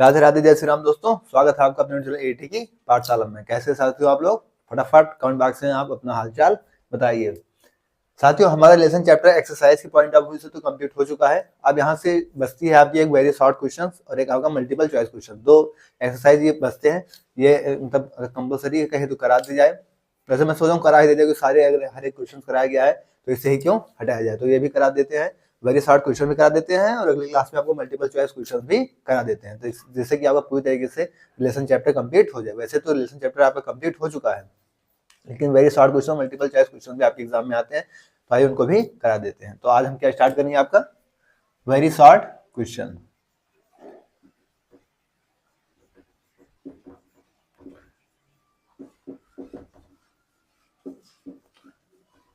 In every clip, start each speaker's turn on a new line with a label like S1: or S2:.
S1: राधे राधे, जय श्री राम दोस्तों। स्वागत है आपका अपने चैनल एटी की पाठशाला में। कैसे साथियों आप लोग? फटाफट कमेंट बॉक्स में आप अपना हालचाल बताइए। साथियों, हमारा लेसन चैप्टर एक्सरसाइज की पॉइंट ऑफ व्यू से तो कंप्लीट हो चुका है। अब यहाँ से बचती है आपकी एक वेरी शॉर्ट क्वेश्चन और एक आपका मल्टीपल चॉइस क्वेश्चन। दो एक्सरसाइज ये बचते हैं, ये मतलब कंपलसरी कहे तो करा दी जाए। वैसे मैं सोच रहा हूँ करा ही देते, क्योंकि सारे अगर हर एक क्वेश्चन कराया गया है तो इससे ही क्यों हटाया जाए। तो ये भी करा देते हैं, वेरी शॉर्ट क्वेश्चन भी करा देते हैं और अगली क्लास में आपको मल्टीपल चॉइस क्वेश्चन भी करा देते हैं, तो जिससे कि आपका पूरी तरीके से रिलेशन चैप्टर कंप्लीट हो जाए। वैसे तो रिलेशन चैप्टर आपका कंप्लीट हो चुका है, लेकिन very short question, multiple choice question भी आपके एग्जाम में आते हैं, तो आइए उनको भी करा देते हैं। तो आज हम क्या स्टार्ट करेंगे? आपका वेरी शॉर्ट क्वेश्चन।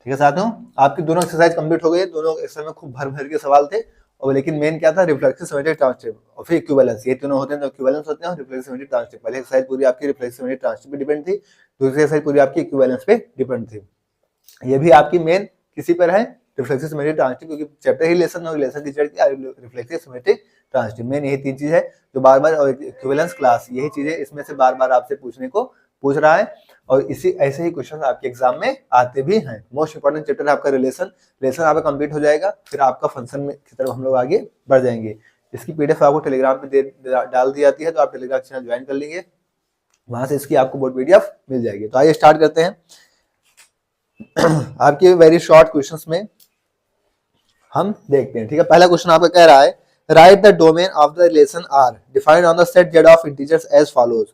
S1: ठीक है साथियों, आपकी दोनों एक्सरसाइज कंप्लीट हो गई। दोनों एक्सरसाइज में खूब भर भर के सवाल थे, और लेकिन मेन क्या था? रिफ्लेक्सिव सिमेट्रिक ट्रांजिटिव और फिर इक्विवेलेंस। ये तीनों होते हैं तो इक्विवेलेंस होते हैं और रिफ्लेक्सिव सिमेट्रिक ट्रांजिटिव। पहली एक्सरसाइज पूरी आपकी रिफ्लेक्सिव सिमेट्रिक ट्रांजिटिव पे डिपेंड थी, दूसरी एक्सरसाइज पूरी आपकी इक्विवेलेंस पे डिपेंड थी। ये भी आपकी मेन किसी पर है? रिफ्लेक्सिव सिमेट्रिक ट्रांजिटिव, क्योंकि चैप्टर ही लेसन और रिलेशन टीचर की रिफ्लेक्सिव सिमेट्रिक ट्रांजिटिव। मेन यही तीन चीज है जो बार बार, और इक्विवेलेंस क्लास, यही चीजें इसमें से बार बार आपसे पूछने को पूछ रहा है, और इसी ऐसे ही क्वेश्चन आपके एग्जाम में आते भी हैं। मोस्ट इंपोर्टेंट चैप्टर है आपका रिलेशन आपका कंप्लीट हो जाएगा, फिर आपका फंक्शन में की तरफ हम लोग आगे बढ़ जाएंगे। इसकी पीडीएफ आपको टेलीग्राम पे डाल दी जाती है, तो आप टेलीग्राम चैनल ज्वाइन कर लेंगे, वहां से इसकी आपको बोर्ड पीडीएफ मिल जाएगी। तो आइए स्टार्ट करते हैं। आपके वेरी शॉर्ट क्वेश्चंस में हम देखते हैं। ठीक है, पहला क्वेश्चन आपका कह रहा है, right the domain of the relation R defined on the set Z of integers as follows.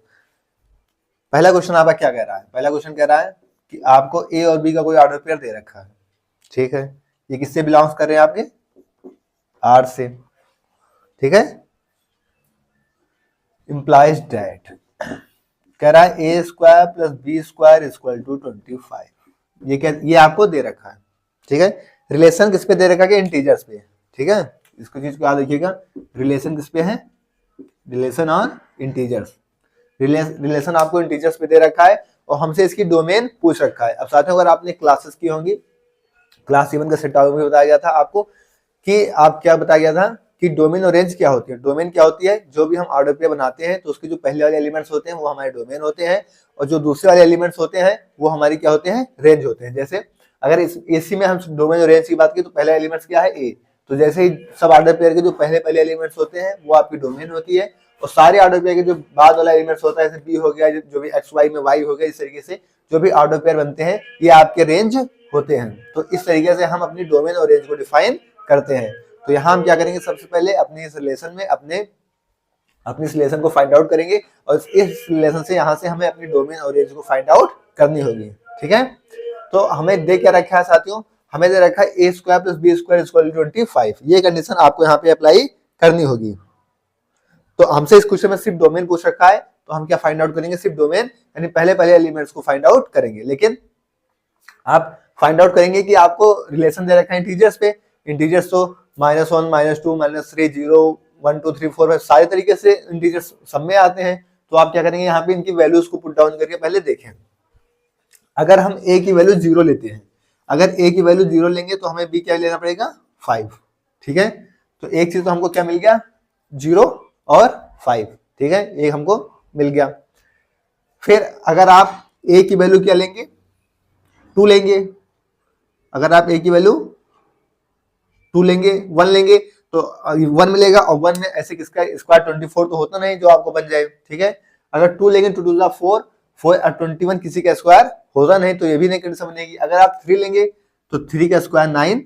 S1: पहला क्वेश्चन आपका क्या कह रहा है? पहला क्वेश्चन कह रहा है कि आपको ए और बी का कोई ऑर्डर पेयर दे रखा है। ठीक है, ये किससे बिलोंग्स कर रहे हैं? आपके आर से। ठीक है, इंप्लाइज दैट कह रहा है a square plus b square equal to 25। ये क्या? ये आपको दे रखा है। ठीक है, रिलेशन किस पे दे रखा है? इंटीजर्स पे। ठीक है, इसको चीज को याद रखिएगा, रिलेशन किस पे है? Relation on integers. रिलेशन आपको इंटीजर्स पे दे रखा है और हमसे इसकी डोमेन पूछ रखा है। अब साथियों, अगर आपने क्लासेस की होंगी, क्लास 7 का सेट में बताया गया था आपको कि आप क्या बताया गया था कि डोमेन और रेंज क्या होती है। डोमेन क्या होती है? जो भी हम ऑर्डर पे बनाते हैं तो उसके जो पहले वाले एलिमेंट्स होते हैं वो हमारे डोमेन होते हैं, और जो दूसरे वाले एलिमेंट्स होते हैं वो हमारी क्या होते हैं? रेंज होते हैं। जैसे अगर इसी में हम डोमेन और रेंज की बात की तो पहला एलिमेंट्स क्या है? ए। तो जैसे ही सब ऑर्डर पेयर के जो पहले एलिमेंट्स होते हैं वो आपकी डोमेन होती है, और सारे ऑर्डर पेयर के जो बाद वाला एलिमेंट्स होता है, जैसे बी हो गया, जो भी एक्स वाई में वाई हो गया, इस तरीके से जो भी ऑर्डर पेयर बनते हैं ये आपके रेंज होते हैं। तो इस तरीके से हम अपनी डोमेन और रेंज को डिफाइन करते हैं। तो यहाँ हम क्या करेंगे? सबसे पहले अपने इस रिलेशन में अपनी इस रिलेशन को फाइंड आउट करेंगे, और इस रिलेशन से यहाँ से हमें अपनी डोमेन और रेंज को फाइंड आउट करनी होगी। ठीक है, तो हमें दे क्या रखा है साथियों? हमें दे रखा है a square plus b square equal to 25। ये कंडीशन आपको यहाँ पे अप्लाई करनी होगी। तो हमसे इस क्वेश्चन में सिर्फ डोमेन पूछ रखा है, तो हम क्या फाइंड आउट करेंगे? सिर्फ डोमेन, यानी पहले एलिमेंट्स को फाइंड आउट करेंगे। लेकिन आप फाइंड आउट करेंगे कि आपको रिलेशन दे रखा है इंटीजर्स पे। इंटीजर्स तो -1 -2 -3 0 1 2 3 4 5 सारे तरीके से इंटीजर्स सब में आते हैं। तो आप क्या करेंगे? यहाँ पे इनकी वैल्यूज को पुट डाउन करके पहले देखें। अगर हम ए की वैल्यू 0 लेते हैं, अगर ए की वैल्यू 0 लेंगे तो हमें बी क्या लेना पड़ेगा? 5। ठीक है, तो एक चीज तो हमको क्या मिल गया? 0 और 5। ठीक है, एक हमको मिल गया। फिर अगर आप ए की वैल्यू क्या लेंगे? 2 लेंगे। अगर आप ए की वैल्यू 2 लेंगे, 1 लेंगे तो 1 मिलेगा, और 1 में ऐसे किसका स्क्वायर 24 तो होता नहीं जो आपको बन जाए। ठीक है, अगर 2 लेंगे तो 2 2 4 4 और 21 किसी का स्क्वायर होगा नहीं, तो ये भी नहीं कंडीशन बनेगी। अगर आप 3 लेंगे तो 3 का स्क्वायर 9,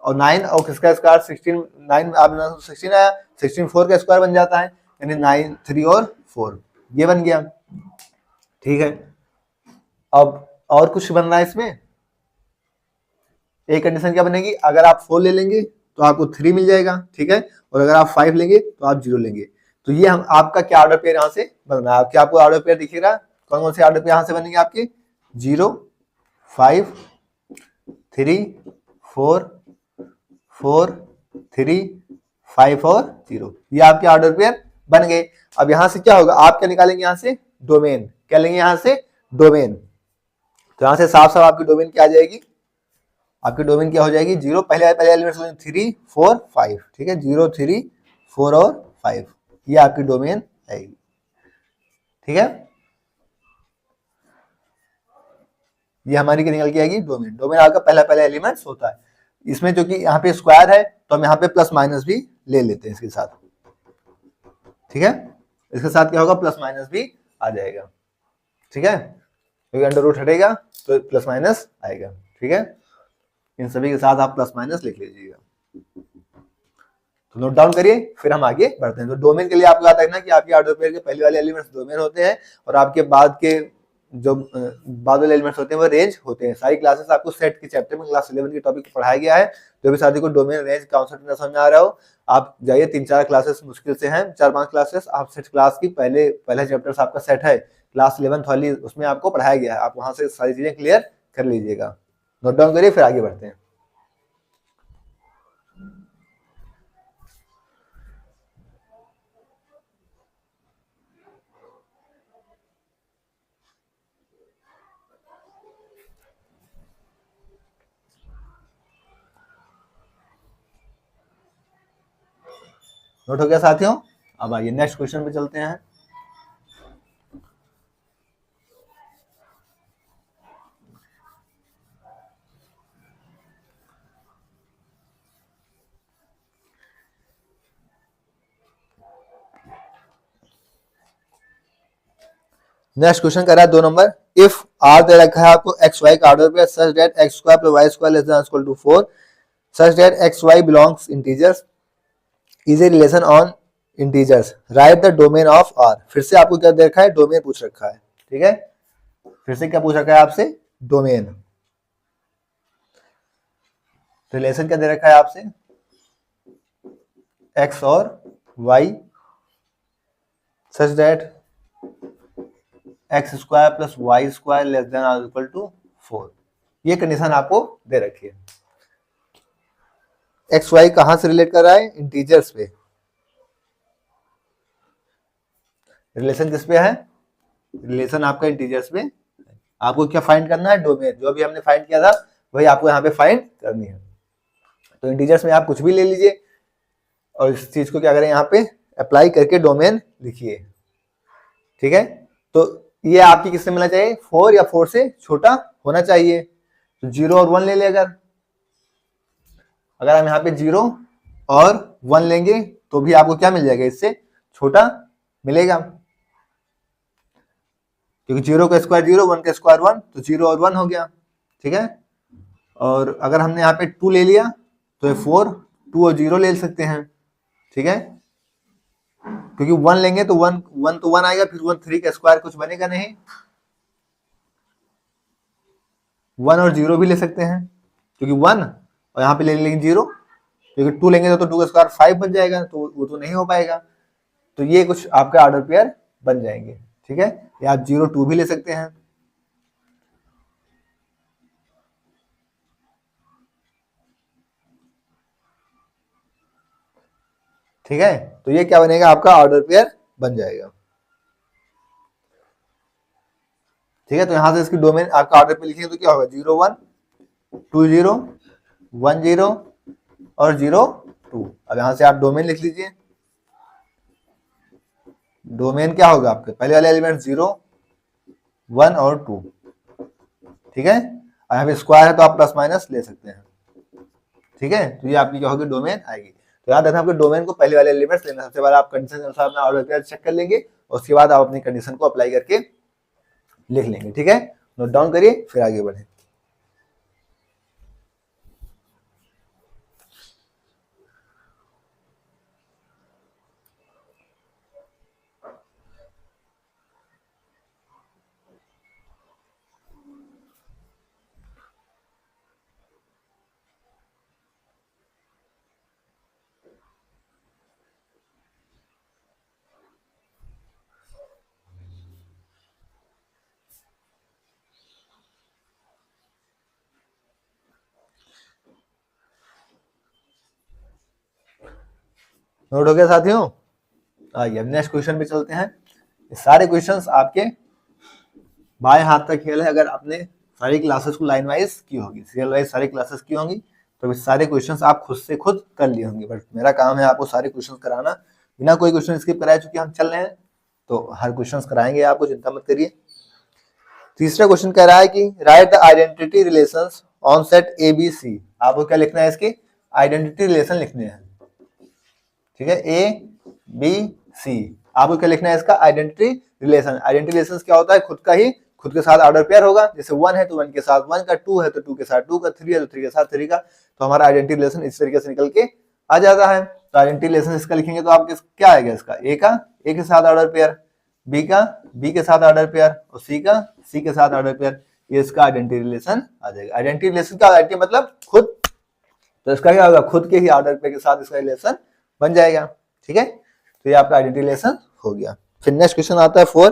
S1: और 9 और किसका स्क्वायर 16, 9 आप 16 आया, 16 4 का स्क्वायर बन जाता है, यानी 9 3 और 4 ये बन गया। ठीक है, अब और कुछ बन रहा है इसमें? एक कंडीशन क्या बनेगी? अगर आप 4 ले लेंगे तो आपको 3 मिल जाएगा। ठीक है, और अगर आप 5 लेंगे तो आप 0 लेंगे। तो ये हम आपका क्या ऑर्डर पेयर यहाँ से बन रहा है? क्या आपको ऑर्डर पेयर दिखेगा? कौन कौन से ऑर्डर पेयर यहाँ से बनेंगे आपके? 0 5 3 4 4 3 5 और 0, ये आपके ऑर्डर पेयर बन गए। अब यहाँ से क्या होगा? आप क्या निकालेंगे? यहाँ से डोमेन। क्या लेंगे? यहाँ से डोमेन। तो यहाँ से साफ साफ आपकी डोमेन क्या आ जाएगी? आपकी डोमेन क्या हो जाएगी? 0 पहले एलिमेंट्स 3 4 5। ठीक है, 0 3 4 और 5, ये आपकी डोमेन आएगी। ठीक है, ये हमारी क्या निकल के आएगी, डोमेन। डोमेन आपका पहला पहला एलिमेंट्स होता है। इसमें जो कि यहाँ पे स्क्वायर है तो हम यहाँ पे प्लस माइनस भी ले लेते हैं इसके साथ। ठीक है, इसके साथ क्या होगा, प्लस माइनस भी आ जाएगा। ठीक है, क्योंकि अंडर रूट हटेगा तो प्लस माइनस आएगा। ठीक है, इन सभी के साथ आप प्लस माइनस लिख लीजिएगा। तो नोट डाउन करिए, फिर हम आगे बढ़ते हैं। तो डोमेन के लिए आपको याद रखना कि आपके ऑर्डर पेयर के पहले वाले एलिमेंट्स डोमेन होते हैं और आपके बाद के जो बाद वाले एलिमेंट्स होते हैं वो रेंज होते हैं। सारी क्लासेस आपको सेट के चैप्टर में क्लास 11 के टॉपिक पढ़ाया गया है। जो भी साथी को डोमेन रेंज कॉन्सेप्ट न समझ में आ रहा हो, आप जाइए, 3-4 क्लासेस मुश्किल से हैं, 4-5 क्लासेस आप सेट क्लास की पहले चैप्टर आपका सेट है क्लास 11th वाली, उसमें आपको पढ़ाया गया है। आप वहां से सारी चीजें क्लियर कर लीजिएगा। नोट डाउन करिए, फिर आगे बढ़ते हैं। नोट हो गया साथियों? अब आइए नेक्स्ट क्वेश्चन पे चलते हैं। नेक्स्ट क्वेश्चन कर रहा है 2 नंबर। इफ आर दे रखा है आपको एक्स वाई का ऑर्डर पे such that x square plus y square less than equal to 4, such that x y belongs integers is a relation on integers, right the domain of R. फिर से आपको क्या दे रखा है, डोमेन पूछ रखा है। ठीक है, फिर से क्या पूछ रखा है आपसे, डोमेन। रिलेशन क्या दे रखा है आपसे, एक्स और y such that x square plus y square less than और इक्वल टू 4। ये कंडीशन आपको दे रखी है। एक्स वाई कहां से रिलेट कर रहा है, इंटीजर्स पे। रिलेशन किस पे है, रिलेशन आपका इंटीजर्स पे। आपको क्या फाइंड करना है, डोमेन। जो भी हमने फाइंड किया था वही आपको यहाँ पे फाइंड करनी है। तो इंटीजर्स में आप कुछ भी ले लीजिए और इस चीज को क्या करें, यहाँ पे अप्लाई करके डोमेन लिखिए। ठीक है, तो ये आपकी किससे मिलना चाहिए, 4 या 4 से छोटा होना चाहिए। तो 0 और 1 ले ले। अगर हम यहाँ पे 0 और 1 लेंगे तो भी आपको क्या मिल जाएगा, इससे छोटा मिलेगा, क्योंकि 0 का स्क्वायर 0, 1 का स्क्वायर 1, तो 0 और 1 हो गया। ठीक है, और अगर हमने यहाँ पे 2 ले लिया तो 4, 2 और 0 ले सकते हैं। ठीक है, क्योंकि 1 लेंगे तो 1 तो 1 आएगा, फिर 3 का स्क्वायर कुछ बनेगा नहीं। 1 और 0 भी ले सकते हैं, क्योंकि 1 और यहाँ पे ले लेंगे 0, क्योंकि 2 लेंगे तो 2 का स्क्वायर 5 बन जाएगा, तो वो तो नहीं हो पाएगा। तो ये कुछ आपका ऑर्डर पेयर बन जाएंगे। ठीक है, या आप 0, 2 भी ले सकते हैं। ठीक है, तो ये क्या बनेगा, आपका ऑर्डर पेयर बन जाएगा। ठीक है, तो यहां से इसकी डोमेन आपका ऑर्डर पे लिखेंगे तो क्या होगा, 0 1 2 0 1 0 और 0 2। अब यहां से आप डोमेन लिख लीजिए। डोमेन क्या होगा आपके, पहले वाले एलिमेंट 0 1 और 2। ठीक है, और यहाँ पे स्क्वायर है तो आप प्लस माइनस ले सकते हैं। ठीक है, तो ये आपकी क्या होगी, डोमेन आएगी। तो याद रखना आपके डोमेन को पहले वाले एलिमेंट्स लेना। सबसे पहले आप कंडीशन के अनुसार अपना ऑर्डर पेयर चेक कर लेंगे और उसके बाद आप अपनी कंडीशन को अप्लाई करके लिख लेंगे। ठीक है, नोट डाउन करिए, फिर आगे बढ़े। नोट हो गया साथियों? आइए अब नेक्स्ट क्वेश्चन पे चलते हैं। ये सारे क्वेश्चंस आपके बाएं हाथ का खेल है। अगर आपने सारी क्लासेस को लाइन वाइज की होगी, सीरियल वाइज सारी क्लासेस की होंगी, तो सारे क्वेश्चंस आप खुद से खुद कर लिए होंगे। बट मेरा काम है आपको सारे क्वेश्चंस कराना, बिना कोई क्वेश्चन स्किप कराए, चूंकि हम चल रहे हैं तो हर क्वेश्चन कराएंगे आपको, चिंता मत करिए। तीसरा क्वेश्चन कह रहा है कि right the identity relations on set A B C. आपको क्या लिखना है, इसकी आइडेंटिटी रिलेशन लिखने हैं, ठीक है, ए बी सी। आपको क्या लिखना है, इसका आइडेंटिटी रिलेशन। आइडेंटिटी रिलेशन क्या होता है, खुद का ही खुद के साथ ऑर्डर पेयर होगा, जैसे 1 है तो 1 के साथ 1 का, 2 है तो 2 के साथ 2 का, 3 है तो 3 के साथ 3 का। तो हमारा आइडेंटिटी रिलेशन इस तरीके से निकल के आ जाता है। तो आइडेंटिटी रिलेशन इसका लिखेंगे तो आपके क्या आएगा, इसका ए का ए के साथ ऑर्डर पेयर, बी का बी के साथ ऑर्डर पेयर और सी का सी के साथ ऑर्डर पेयर। ये इसका आइडेंटिटी रिलेशन आ जाएगा। आइडेंटिटी रिलेशन का आइडेंटिटी मतलब खुद, तो इसका क्या होगा, खुद के ही ऑर्डर पेयर के साथ इसका रिलेशन बन जाएगा, ठीक है। तो ये आपका आइडेंटिटी रिलेशन हो गया। फिर नेक्स्ट क्वेश्चन आता है 4,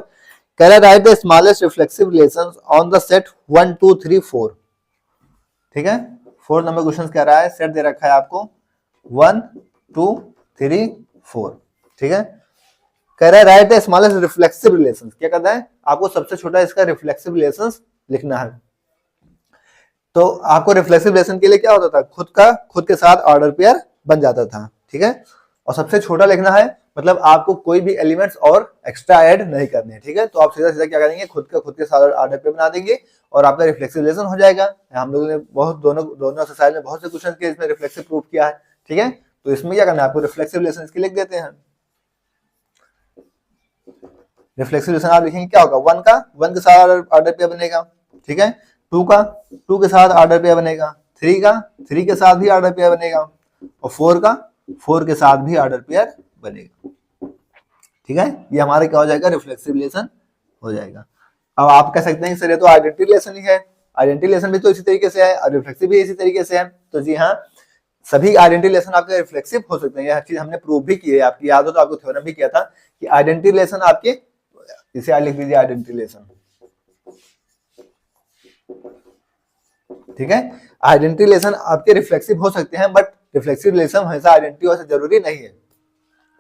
S1: कह रहा है right the smallest reflexive relations on the set 1 2 3 4, ठीक है। 4 नंबर क्वेश्चन कह रहा है, सेट दे रखा है आपको 1 2 3 4, ठीक है। कह रहा है right the smallest reflexive relations, क्या कहता है, आपको सबसे छोटा इसका रिफ्लेक्सिव रिलेशंस लिखना है। तो आपको रिफ्लेक्सिव रिलेशन के लिए क्या होता था, खुद का खुद के साथ ऑर्डर पेयर बन जाता था, ठीक है। और सबसे छोटा लिखना है, मतलब आपको कोई भी एलिमेंट्स और एक्स्ट्रा ऐड नहीं करने, ठीक है। तो आप सीधा सीधा क्या करेंगे, खुद के साथ ऑर्डर पेयर बना देंगे और आपका रिफ्लेक्सिव रिलेशन हो जाएगा। हम लोगों ने बहुत दोनों एक्सरसाइज में बहुत से क्वेश्चन के इसमें रिफ्लेक्सिव प्रूफ किया है, ठीक है। तो इसमें क्या करना है, आपको रिफ्लेक्सिव रिलेशन इसके लिख देते हैं। रिफ्लेक्सिव रिलेशन आप लिखेंगे क्या होगा, 1 का 1 के साथ ऑर्डर पेयर बनेगा, ठीक है। 2 का 2 के साथ ऑर्डर पेयर बनेगा, 3 का 3 के साथ भी ऑर्डर पेयर बनेगा और 4 का 4 के साथ भी ऑर्डर पेयर बनेगा, ठीक है। ये हमारा क्या हो जाएगा, रिफ्लेक्सिव रिलेशन हो जाएगा। अब आप कह सकते हैं कि सर ये तो आइडेंटिटी रिलेशन ही है, आइडेंटिटी रिलेशन भी तो इसी तरीके से है और रिफ्लेक्सिव भी इसी तरीके से है। तो जी हाँ, सभी आइडेंटिटी रिलेशन आपके रिफ्लेक्सिव हो सकते हैं। यह चीज हमने प्रूव भी की है, आपकी याद हो तो आपको थ्योरम भी किया था कि आइडेंटिटी रिलेशन आपके, इसे लिख दीजिए आइडेंटिटी रिलेशन, ठीक है। आइडेंटिटी रिलेशन आपके रिफ्लेक्सिव हो सकते हैं, बट रिफ्लेक्सिव रिलेशन हमेशा आइडेंटिटी हो जरूरी नहीं है।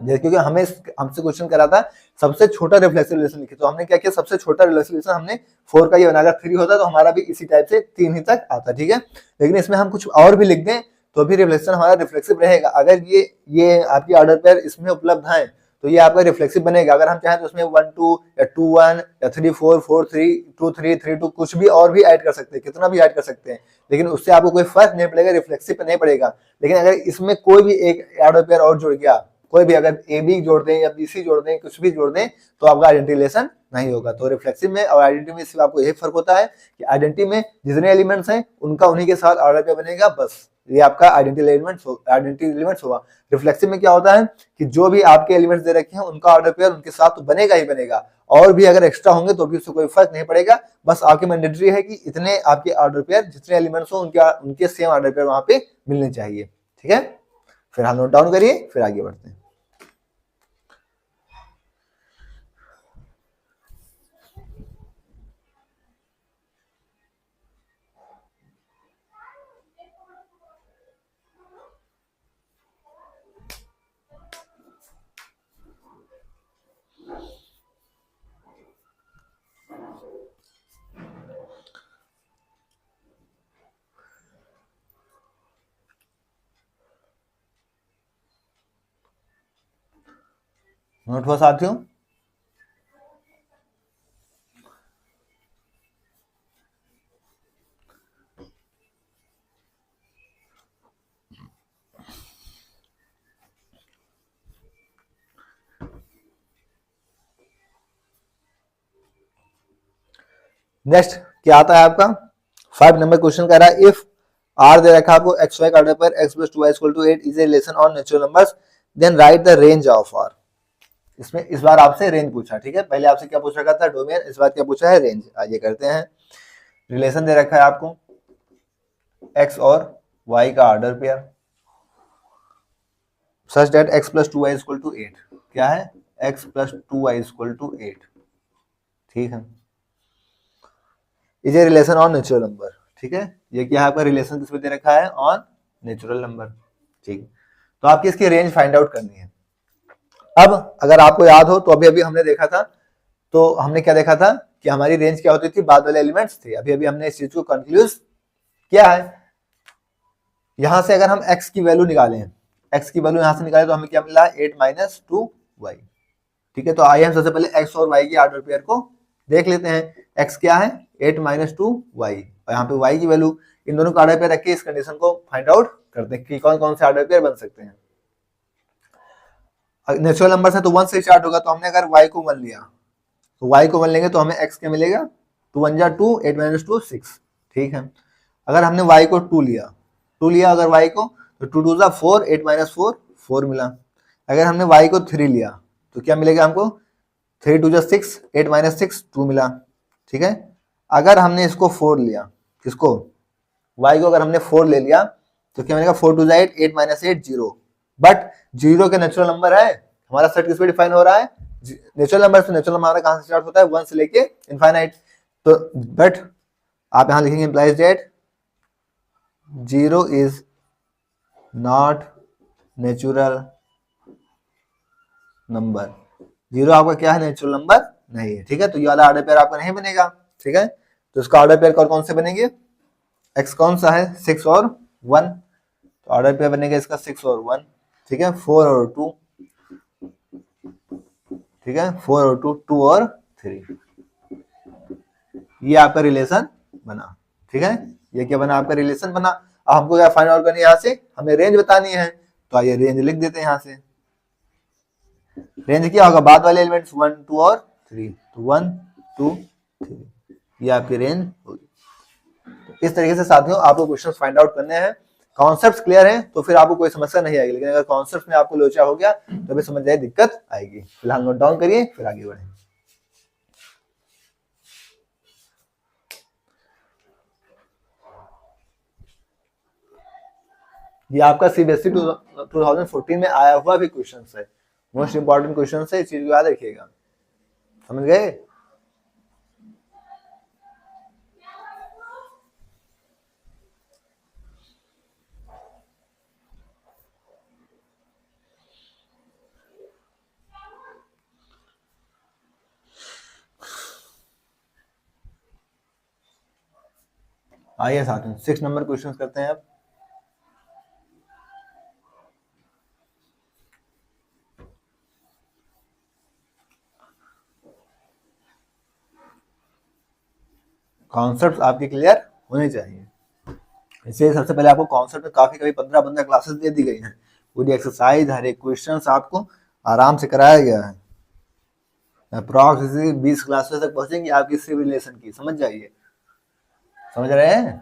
S1: क्योंकि हमें हमसे क्वेश्चन करा था सबसे छोटा रिफ्लेक्सिव रिलेशन लिखे, तो हमने क्या किया, सबसे छोटा रिफ्लेक्सिव रिलेशन हमने 4 का ये बना, अगर 3 होता तो हमारा भी इसी टाइप से 3 ही तक आता, ठीक है। लेकिन इसमें हम कुछ और भी लिख दें तो भी रिफ्लेक्शन हमारा रिफ्लेक्सिव रहेगा। अगर ये आपकी ऑर्डर पेयर इसमें उपलब्ध है तो ये आपका रिफ्लेक्सिव बनेगा। अगर हम चाहें तो उसमें 1 2 या 2 1 या 3 4 4 3 2 3 3 2 कुछ भी और भी ऐड कर सकते हैं, कितना भी ऐड कर सकते हैं, लेकिन उससे आपको कोई फर्क नहीं पड़ेगा, रिफ्लेक्सिव पे नहीं पड़ेगा। लेकिन अगर इसमें कोई भी एक ऑर्डर पेयर और जुड़ गया, कोई भी अगर ए बी जोड़ दें या बी सी जोड़ दें, कुछ भी जोड़ दें, तो आपका आइडेंटिटी रिलेशन नहीं होगा। तो रिफ्लेक्सिव में और आइडेंटिटी में सिर्फ आपको यही फर्क होता है कि आइडेंटिटी में जितने एलिमेंट्स हैं उनका उन्हीं के साथ ऑर्डर पेयर बनेगा, बस ये आपका आइडेंटिटी एलिमेंट्स होगा। रिफ्लेक्सिव में क्या होता है कि जो भी आपके एलिमेंट्स दे रखे हैं उनका ऑर्डर पेयर उनके साथ तो बनेगा ही बनेगा, और भी अगर एक्स्ट्रा होंगे तो भी उससे कोई फर्क नहीं पड़ेगा। बस आपके मैंडेटरी है कि इतने आपके ऑर्डर पेयर, जितने एलिमेंट्स हो उनके सेम ऑर्डर पेयर वहां पे मिलने चाहिए, ठीक है। फिर हम नोट डाउन करिए, फिर आगे बढ़ते हैं। नोट हुआ साथियों? नेक्स्ट क्या आता है आपका 5 नंबर क्वेश्चन कह रहा है इफ आर दे रखा आपको एक्स वाई ऑर्डर पर x + 2y = 8 is a relation on natural numbers then write the range of R. इसमें इस बार आपसे रेंज पूछा, ठीक है। पहले आपसे क्या पूछ रखा था, डोमेन, इस बार क्या पूछा है, रेंज। आइए करते हैं। रिलेशन दे रखा है आपको x और y का order pair such that x + 2y = 8। क्या है, x + 2y = 8, ठीक है। Is a relation on natural number, ठीक है। ये क्या है आपका रिलेशन किस पे दे रखा है, ऑन नेचुरल नंबर, ठीक। तो आपकी इसकी रेंज फाइंड आउट करनी है। अब अगर आपको याद हो तो अभी अभी हमने देखा था, तो हमने क्या देखा था कि हमारी रेंज क्या होती थी, बाद वाले एलिमेंट्स थे। अभी अभी हमने इस चीज को कंक्लूज किया है। यहां से अगर हम x की वैल्यू निकालें, x की वैल्यू यहां से निकालें तो हमें क्या मिला, 8 - 2y, ठीक है, तो आइए हम सबसे पहले x और y की ऑर्डर पेयर को देख लेते हैं। x क्या है 8 - 2y, और यहाँ पे y की वैल्यू, इन दोनों का ऑर्डर पेयर रख के इस कंडीशन को फाइंड आउट करते हैं कि कौन कौन से ऑर्डर पेयर बन सकते हैं। नेचुरल नंबर है तो 1 से स्टार्ट होगा, तो हमने अगर y को 1 लिया तो y को 1 लेंगे तो हमें x क्या मिलेगा 2 1 जा 2, 8 - 2 6, ठीक है। अगर हमने y को 2 लिया अगर y को, तो 2 2 जा 4, 8 - 4 4 मिला। अगर हमने y को 3 लिया तो क्या मिलेगा हमको 3 2 जा 6, 8 - 6 2 मिला, ठीक है। अगर हमने इसको 4 लिया, किसको y को अगर हमने 4 ले लिया तो क्या मिलेगा 4 2 जा 8, 8 - 8 0, बट 0 के नेचुरल नंबर है, हमारा सेट किस पे डिफाइन हो रहा है नेचुरल नंबर से। नेचुरल नंबर कहां से स्टार्ट होता है 1 से लेके इनफाइनाइट, तो बट आप यहां लिखेंगे implies that 0 is not natural number. 0 आपका क्या है नेचुरल नंबर नहीं है, ठीक है। तो ये वाला ऑर्डर पेयर आपका नहीं बनेगा, ठीक है। तो इसका ऑर्डर पेयर कौन से बनेंगे, x कौन सा है 6 और 1, तो ऑर्डर पेयर बनेगा इसका 6 और 1, ठीक है। 4 और 2, ठीक है, 4 और 2, 2 और 3, ये आपका रिलेशन बना, ठीक है। ये क्या बना आपका रिलेशन बना। अब हमको क्या फाइंड आउट करनी है, यहाँ से हमें रेंज बतानी है, तो आइए रेंज लिख देते हैं यहाँ से। रेंज क्या होगा बाद वाले एलिमेंट्स 1 2 और 3, तो 1 2 3, ये आपकी रेंज होगी। तो इस तरीके से साथियों आपको क्वेश्चंस फाइंड आउट करने हैं। कॉन्सेप्ट्स क्लियर है तो फिर आपको कोई समस्या नहीं आएगी, लेकिन अगर कॉन्सेप्ट में आपको लोचा हो गया तो भी समझ जाए दिक्कत आएगी। फिलहाल नोट डाउन करिए फिर आगे बढ़े। ये आपका सीबीएसई 2014 में आया हुआ भी क्वेश्चन है, मोस्ट इंपॉर्टेंट क्वेश्चन है, इस चीज को याद रखिएगा, समझ गए। आइए साथियों 6 नंबर क्वेश्चन करते हैं अब। कॉन्सेप्ट आपके क्लियर होने चाहिए, इसलिए सबसे पहले आपको कॉन्सेप्ट में काफी कभी 15 क्लासेस दे दी गई हैं, पूरी एक्सरसाइज हर एक क्वेश्चन आपको आराम से कराया गया है। अप्रॉक्स 20 क्लासेस तक पहुंचेंगी आपकी सिविल रिलेशन की, समझ जाइए, समझ रहे हैं।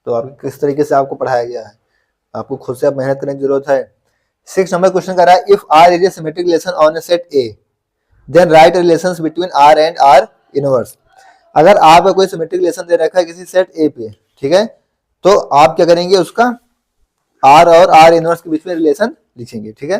S1: तो आपको किस तरीके से आपको पढ़ाया गया है, आपको खुद से अब मेहनत करने की जरूरत है। 6 नंबर क्वेश्चन कर रहा है, if R is a symmetric relation on a set A, then write relations between R and R inverse. अगर आपका कोई सिमेट्रिक रिलेशन दे रखा है किसी सेट A पे, ठीक है, तो आप क्या करेंगे उसका R और R इनवर्स के बीच में रिलेशन लिखेंगे, ठीक है।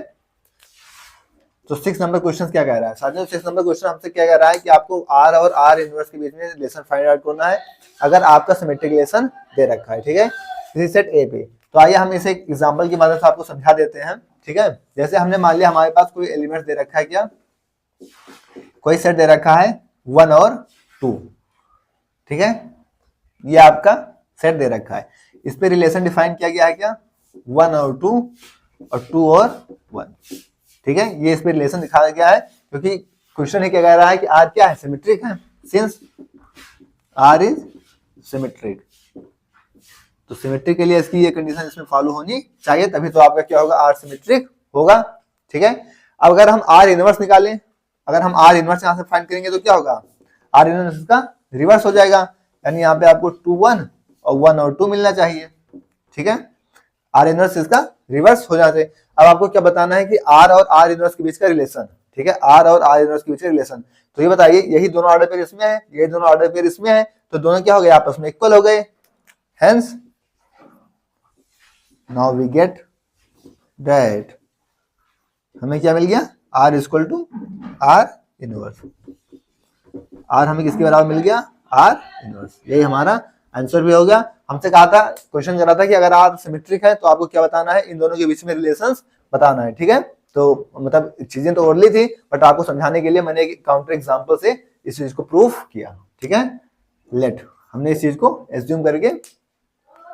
S1: तो 6 नंबर क्वेश्चन क्या कह रहा है साथियों, 6 नंबर क्वेश्चन हमसे क्या कह रहा है कि आपको R और R इनवर्स के बीच में रिलेशन फाइंड आउट करना है अगर आपका सिमेट्रिक रिलेशन दे रखा है, ठीक है, किसी सेट A पे। तो आइए हम इसे एक एग्जांपल की मदद से आपको समझा देते हैं, ठीक है। जैसे हमने मान लिया हमारे पास कोई एलिमेंट दे रखा है, क्या कोई सेट दे रखा है 1 और 2, ठीक है, ये आपका सेट दे रखा है, इस पे रिलेशन डिफाइन किया गया है क्या 1 और 2 और 2 और 1, ठीक है। ये इस पे रिलेशन दिखाया गया है क्योंकि क्वेश्चन ही क्या कह रहा है कि R क्या है सिमेट्रिक है, सिंस R इज सिमेट्रिक, तो सिमेट्रिक के लिए इसकी ये कंडीशन इसमें फॉलो होनी चाहिए, तभी तो आपका क्या होगा R सिमेट्रिक होगा, ठीक है। अब अगर हम R इनवर्स निकालें, अगर हम R इनवर्स यहां से फाइंड करेंगे तो क्या होगा R इनवर्स का रिवर्स हो जाएगा, यानी यहाँ पे आपको 2 1 और 1 और 2 मिलना चाहिए, ठीक है। R इनवर्स इसका रिवर्स हो जाते। अब आपको क्या बताना है कि R और R इनवर्स के बीच का रिलेशन, ठीक है, R और R इनवर्स के बीच का रिलेशन। तो ये बताइए यही दोनों ऑर्डर पेयर इसमें है, ये दोनों ऑर्डर पेयर इसमें है, तो दोनों क्या हो गए आपस में इक्वल हो गए, hence now we get that हमें क्या मिल गया R equal to R inverse. R हमें किसके बराबर मिल गया R इनवर्स, यही हमारा आंसर भी हो गया। हमसे कहा था क्वेश्चन कर रहा था कि अगर R सिमेट्रिक है तो आपको क्या बताना है इन दोनों के बीच में रिलेशंस बताना है, ठीक है। तो मतलब चीजें तो ओरली थी बट आपको समझाने के लिए मैंने एक काउंटर एग्जांपल से इस चीज को प्रूफ किया, ठीक है। लेट हमने इस चीज को एज्यूम करके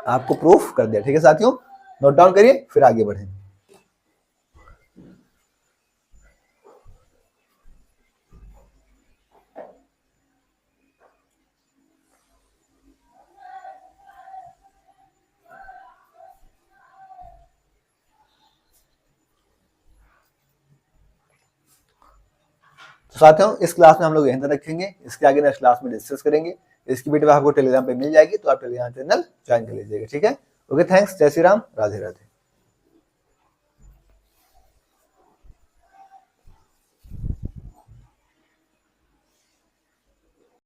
S1: आपको प्रूफ कर दिया, ठीक है साथियों, नोट डाउन करिए फिर आगे बढ़े। साथियों इस क्लास में हम लोग यहीं तक रखेंगे, इसके आगे नेक्स्ट क्लास में डिस्कस करेंगे। इसकी वीडियो आपको टेलीग्राम पे मिल जाएगी, तो आप टेलीग्राम चैनल ज्वाइन कर लीजिएगा। ठीक है, ओके, थैंक्स, जय श्री राम, राधे राधे।